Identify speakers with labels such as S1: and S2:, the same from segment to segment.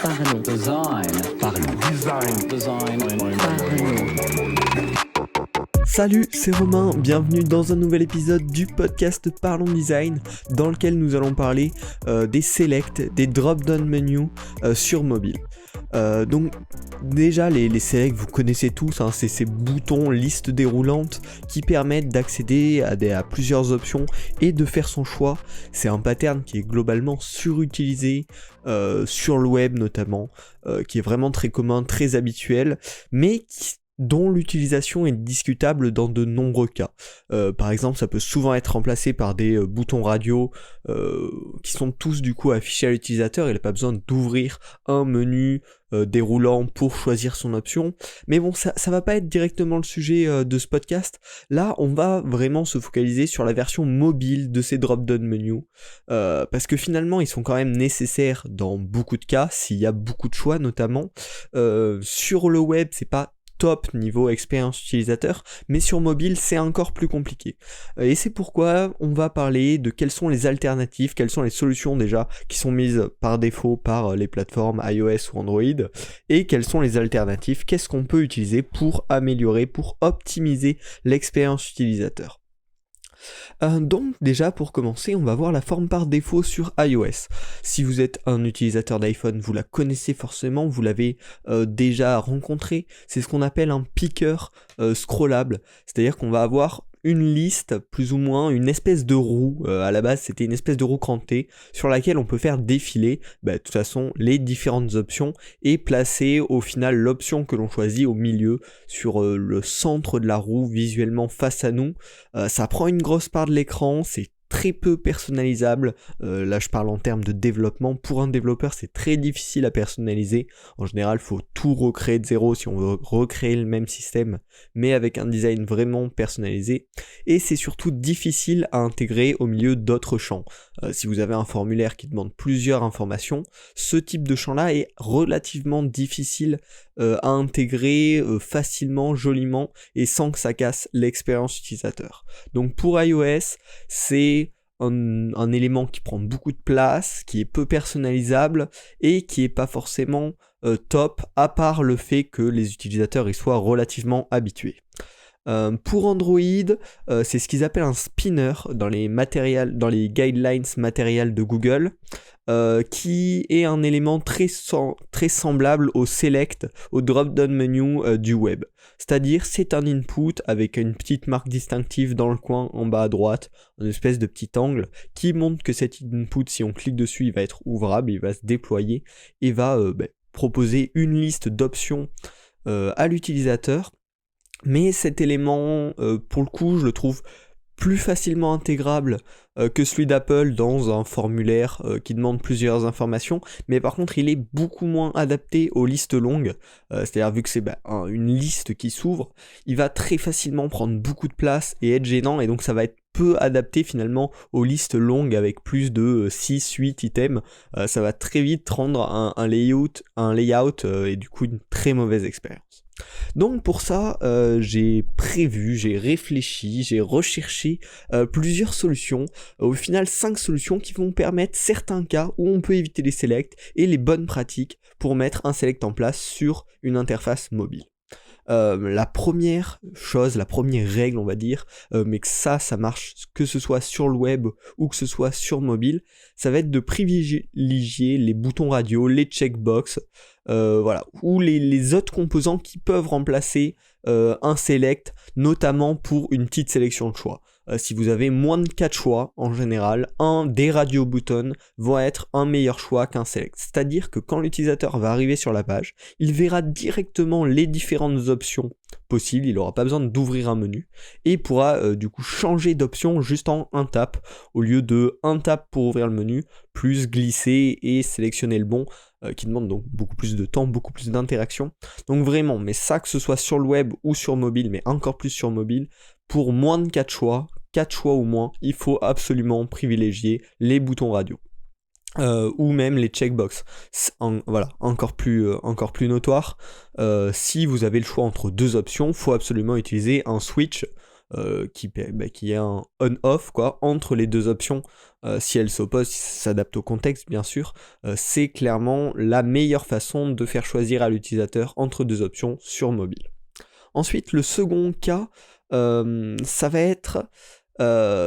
S1: Parlons.
S2: Design.
S1: Parlons.
S2: Design.
S1: Parlons.
S3: Salut, c'est Romain, bienvenue dans un nouvel épisode du podcast Parlons Design, dans lequel nous allons parler des selects, des drop-down menus sur mobile. Donc déjà les selects, vous connaissez tous, c'est ces boutons liste déroulante qui permettent d'accéder à plusieurs options et de faire son choix. C'est un pattern qui est globalement surutilisé sur le web notamment, qui est vraiment très commun, très habituel, mais dont l'utilisation est discutable dans de nombreux cas. Par exemple, ça peut souvent être remplacé par des boutons radio qui sont tous du coup affichés à l'utilisateur. Il n'a pas besoin d'ouvrir un menu déroulant pour choisir son option. Mais bon, ça va pas être directement le sujet de ce podcast. Là, on va vraiment se focaliser sur la version mobile de ces drop-down menus. Parce que finalement, ils sont quand même nécessaires dans beaucoup de cas, s'il y a beaucoup de choix notamment. Sur le web, c'est pas top niveau expérience utilisateur, mais sur mobile c'est encore plus compliqué. Et c'est pourquoi on va parler de quelles sont les alternatives, quelles sont les solutions déjà qui sont mises par défaut par les plateformes iOS ou Android, et quelles sont les alternatives, qu'est-ce qu'on peut utiliser pour améliorer, pour optimiser l'expérience utilisateur. Donc déjà pour commencer, on va voir la forme par défaut sur iOS. Si vous êtes un utilisateur d'iPhone, vous la connaissez forcément, vous l'avez déjà rencontré. C'est ce qu'on appelle un picker scrollable, c'est-à-dire qu'on va avoir une liste, plus ou moins, une espèce de roue, à la base c'était une espèce de roue crantée, sur laquelle on peut faire défiler, de toute façon, les différentes options, et placer au final l'option que l'on choisit au milieu, sur le centre de la roue, visuellement face à nous. Ça prend une grosse part de l'écran, c'est très peu personnalisable, là je parle en termes de développement. Pour un développeur c'est très difficile à personnaliser, en général il faut tout recréer de zéro si on veut recréer le même système, mais avec un design vraiment personnalisé, et c'est surtout difficile à intégrer au milieu d'autres champs. Si vous avez un formulaire qui demande plusieurs informations, ce type de champ là est relativement difficile à intégrer facilement, joliment, et sans que ça casse l'expérience utilisateur. Donc pour iOS, c'est un élément qui prend beaucoup de place, qui est peu personnalisable, et qui est pas forcément top, à part le fait que les utilisateurs y soient relativement habitués. Pour Android, c'est ce qu'ils appellent un spinner dans les guidelines matériels de Google, qui est un élément très semblable au select, au drop-down menu du web. C'est-à-dire, c'est un input avec une petite marque distinctive dans le coin en bas à droite, une espèce de petit angle qui montre que cet input, si on clique dessus, il va être ouvrable, il va se déployer et va proposer une liste d'options à l'utilisateur. Mais cet élément, pour le coup, je le trouve plus facilement intégrable que celui d'Apple dans un formulaire qui demande plusieurs informations, mais par contre il est beaucoup moins adapté aux listes longues, c'est-à-dire vu que c'est une liste qui s'ouvre, il va très facilement prendre beaucoup de place et être gênant, et donc ça va être peu adapté finalement aux listes longues avec plus de 6-8 items. Ça va très vite rendre un layout et du coup une très mauvaise expérience. Donc pour ça, j'ai réfléchi, j'ai recherché plusieurs solutions, au final 5 solutions qui vont permettre certains cas où on peut éviter les selects et les bonnes pratiques pour mettre un select en place sur une interface mobile. La première règle on va dire, mais que ça marche que ce soit sur le web ou que ce soit sur mobile, ça va être de privilégier les boutons radio, les checkbox, ou les autres composants qui peuvent remplacer un select, notamment pour une petite sélection de choix. Si vous avez moins de 4 choix, en général, des radio buttons vont être un meilleur choix qu'un select. C'est-à-dire que quand l'utilisateur va arriver sur la page, il verra directement les différentes options possibles, il n'aura pas besoin d'ouvrir un menu, et pourra du coup changer d'option juste en un tap, au lieu de un tap pour ouvrir le menu, plus glisser et sélectionner le bon, qui demande donc beaucoup plus de temps, beaucoup plus d'interaction. Donc vraiment, mais ça que ce soit sur le web ou sur mobile, mais encore plus sur mobile, pour moins de 4 choix ou moins, il faut absolument privilégier les boutons radio. Ou même les checkbox. Encore plus notoire. Si vous avez le choix entre deux options, il faut absolument utiliser un switch qui est un on-off quoi, entre les deux options. Si elles s'opposent, si ça s'adapte au contexte bien sûr, c'est clairement la meilleure façon de faire choisir à l'utilisateur entre deux options sur mobile. Ensuite, le second cas, ça va être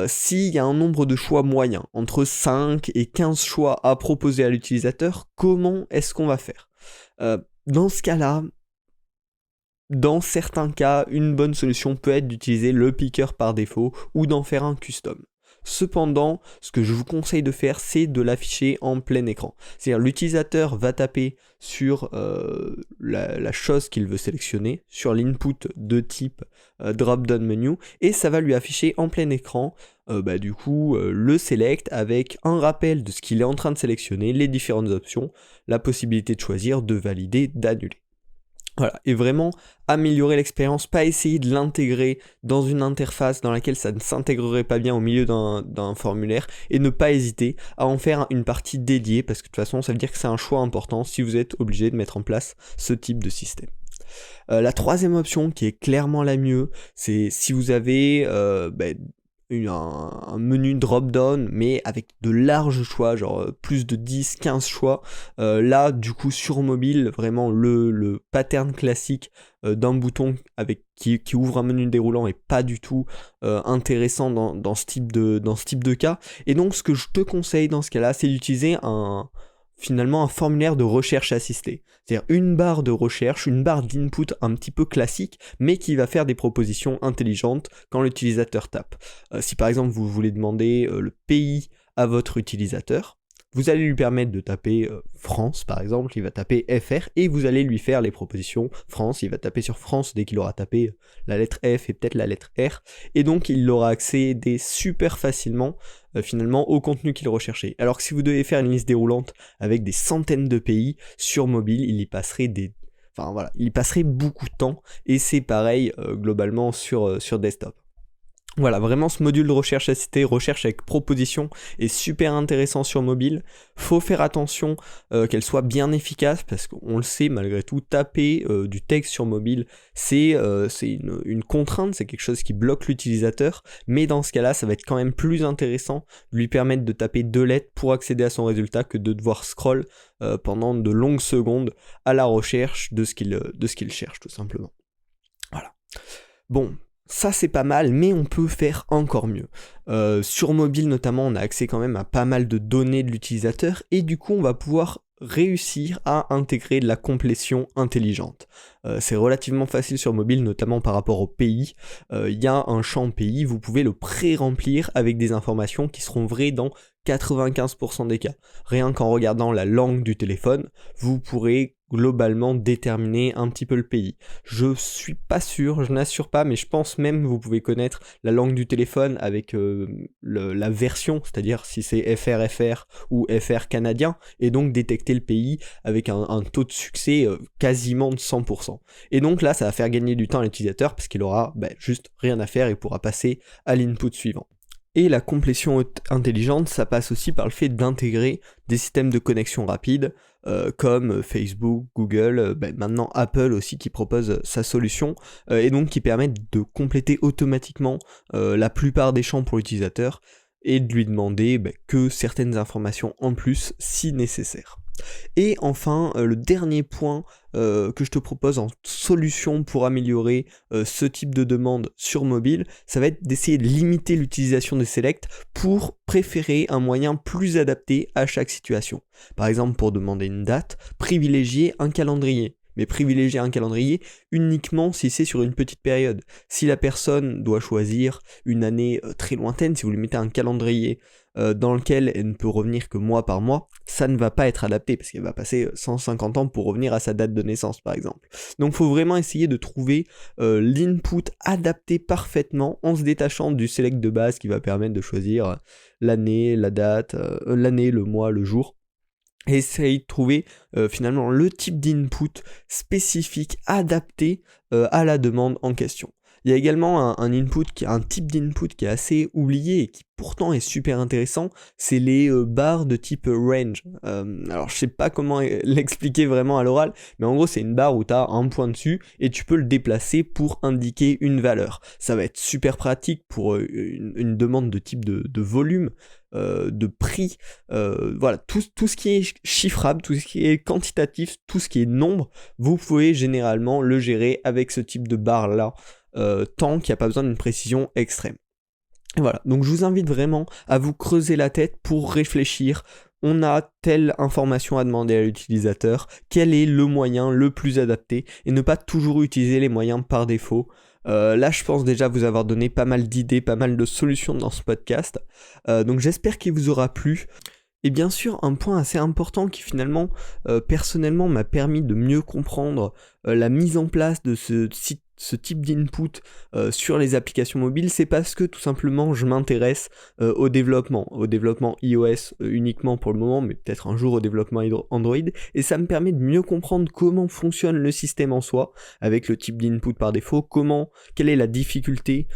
S3: s'il y a un nombre de choix moyen, entre 5 et 15 choix à proposer à l'utilisateur, comment est-ce qu'on va faire ? Dans ce cas-là, dans certains cas, une bonne solution peut être d'utiliser le picker par défaut ou d'en faire un custom. Cependant, ce que je vous conseille de faire, c'est de l'afficher en plein écran. C'est-à-dire l'utilisateur va taper sur la chose qu'il veut sélectionner, sur l'input de type drop-down menu, et ça va lui afficher en plein écran le select avec un rappel de ce qu'il est en train de sélectionner, les différentes options, la possibilité de choisir, de valider, d'annuler. Voilà, et vraiment améliorer l'expérience, pas essayer de l'intégrer dans une interface dans laquelle ça ne s'intégrerait pas bien au milieu d'un formulaire, et ne pas hésiter à en faire une partie dédiée, parce que de toute façon ça veut dire que c'est un choix important si vous êtes obligé de mettre en place ce type de système. La troisième option qui est clairement la mieux, c'est si vous avez un menu drop-down mais avec de larges choix, genre plus de 10-15 choix. Là du coup sur mobile, vraiment le pattern classique d'un bouton qui ouvre un menu déroulant est pas du tout intéressant dans ce type de cas. Et donc ce que je te conseille dans ce cas-là, c'est d'utiliser finalement un formulaire de recherche assistée. C'est-à-dire une barre de recherche, une barre d'input un petit peu classique, mais qui va faire des propositions intelligentes quand l'utilisateur tape. Si par exemple vous voulez demander le pays à votre utilisateur, vous allez lui permettre de taper France par exemple, il va taper FR, et vous allez lui faire les propositions France, il va taper sur France dès qu'il aura tapé la lettre F et peut-être la lettre R, et donc il aura accédé super facilement finalement au contenu qu'il recherchait. Alors que si vous devez faire une liste déroulante avec des centaines de pays sur mobile, il y passerait beaucoup de temps, et c'est pareil globalement sur desktop. Voilà, vraiment ce module de recherche assistée, recherche avec proposition, est super intéressant sur mobile. Faut faire attention qu'elle soit bien efficace, parce qu'on le sait malgré tout, taper du texte sur mobile, c'est une contrainte, c'est quelque chose qui bloque l'utilisateur, mais dans ce cas-là, ça va être quand même plus intéressant de lui permettre de taper 2 lettres pour accéder à son résultat que de devoir scroll pendant de longues secondes à la recherche de ce qu'il cherche tout simplement. Voilà. Bon. Ça c'est pas mal, mais on peut faire encore mieux. Sur mobile notamment, on a accès quand même à pas mal de données de l'utilisateur, et du coup on va pouvoir réussir à intégrer de la complétion intelligente. C'est relativement facile sur mobile, notamment par rapport au pays. Il y a un champ pays, vous pouvez le pré-remplir avec des informations qui seront vraies dans 95% des cas. Rien qu'en regardant la langue du téléphone, vous pourrez globalement déterminer un petit peu le pays. Je suis pas sûr, je n'assure pas, mais je pense même que vous pouvez connaître la langue du téléphone avec la version, c'est-à-dire si c'est FR ou FR canadien, et donc détecter le pays avec un taux de succès quasiment de 100%. Et donc là, ça va faire gagner du temps à l'utilisateur, parce qu'il aura juste rien à faire et pourra passer à l'input suivant. Et la complétion intelligente, ça passe aussi par le fait d'intégrer des systèmes de connexion rapide, comme Facebook, Google, maintenant Apple aussi qui propose sa solution, et donc qui permettent de compléter automatiquement la plupart des champs pour l'utilisateur, et de lui demander que certaines informations en plus si nécessaire. Et enfin, le dernier point que je te propose en solution pour améliorer ce type de demande sur mobile, ça va être d'essayer de limiter l'utilisation des selects pour préférer un moyen plus adapté à chaque situation. Par exemple, pour demander une date, privilégier un calendrier. Mais privilégier un calendrier uniquement si c'est sur une petite période. Si la personne doit choisir une année très lointaine, si vous lui mettez un calendrier dans lequel elle ne peut revenir que mois par mois, ça ne va pas être adapté, parce qu'elle va passer 150 ans pour revenir à sa date de naissance par exemple. Donc il faut vraiment essayer de trouver l'input adapté parfaitement en se détachant du select de base qui va permettre de choisir l'année, la date, l'année, le mois, le jour. Et essayer de trouver finalement le type d'input spécifique adapté à la demande en question. Il y a également un type d'input qui est assez oublié et qui pourtant est super intéressant, c'est les barres de type range. Alors je sais pas comment l'expliquer vraiment à l'oral, mais en gros c'est une barre où tu as un point dessus et tu peux le déplacer pour indiquer une valeur. Ça va être super pratique pour une demande de type de volume, de prix, voilà, tout ce qui est chiffrable, tout ce qui est quantitatif, tout ce qui est nombre, vous pouvez généralement le gérer avec ce type de barre là, tant qu'il n'y a pas besoin d'une précision extrême. Et voilà, donc je vous invite vraiment à vous creuser la tête pour réfléchir. On a telle information à demander à l'utilisateur, quel est le moyen le plus adapté, et ne pas toujours utiliser les moyens par défaut. Là je pense déjà vous avoir donné pas mal d'idées, pas mal de solutions dans ce podcast, donc j'espère qu'il vous aura plu. Et bien sûr, un point assez important qui finalement, personnellement, m'a permis de mieux comprendre la mise en place de ce type d'input sur les applications mobiles, c'est parce que tout simplement je m'intéresse au développement iOS uniquement pour le moment, mais peut-être un jour au développement Android, et ça me permet de mieux comprendre comment fonctionne le système en soi, avec le type d'input par défaut, quelle est la difficulté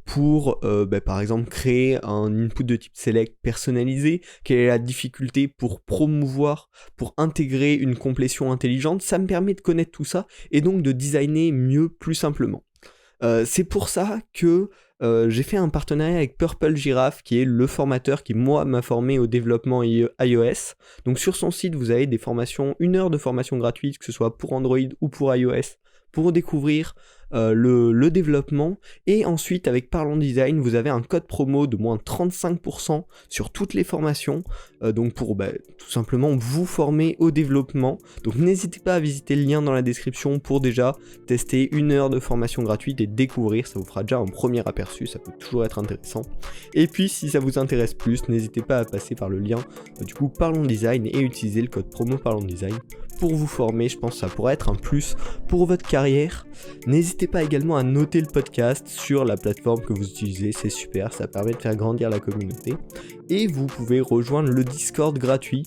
S3: pour par exemple créer un input de type select personnalisé, quelle est la difficulté pour promouvoir, pour intégrer une complétion intelligente. Ça me permet de connaître tout ça et donc de designer mieux, plus simplement. C'est pour ça que j'ai fait un partenariat avec Purple Giraffe, qui est le formateur qui moi m'a formé au développement iOS. Donc sur son site vous avez des formations, 1 heure de formation gratuite, que ce soit pour Android ou pour iOS, pour découvrir le développement. Et ensuite avec Parlons Design vous avez un code promo de moins 35% sur toutes les formations, donc pour tout simplement vous former au développement. Donc n'hésitez pas à visiter le lien dans la description pour déjà tester 1 heure de formation gratuite et découvrir, ça vous fera déjà un premier aperçu, ça peut toujours être intéressant. Et puis si ça vous intéresse plus, n'hésitez pas à passer par le lien du coup Parlons Design et utiliser le code promo Parlons Design pour vous former. Je pense que ça pourrait être un plus pour votre carrière. N'hésitez pas également à noter le podcast sur la plateforme que vous utilisez, c'est super, ça permet de faire grandir la communauté. Et vous pouvez rejoindre le Discord gratuit,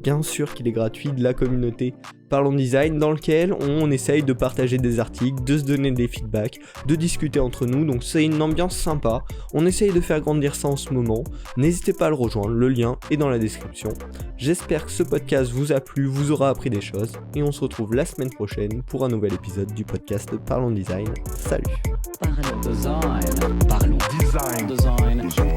S3: bien sûr qu'il est gratuit, de la communauté Parlons Design, dans lequel on essaye de partager des articles, de se donner des feedbacks, de discuter entre nous, donc c'est une ambiance sympa, on essaye de faire grandir ça en ce moment. N'hésitez pas à le rejoindre, le lien est dans la description. J'espère que ce podcast vous a plu, vous aura appris des choses, et on se retrouve la semaine prochaine pour un nouvel épisode du podcast Parlons Design. Salut.
S2: Design. Parlons.
S1: Design.
S2: Design.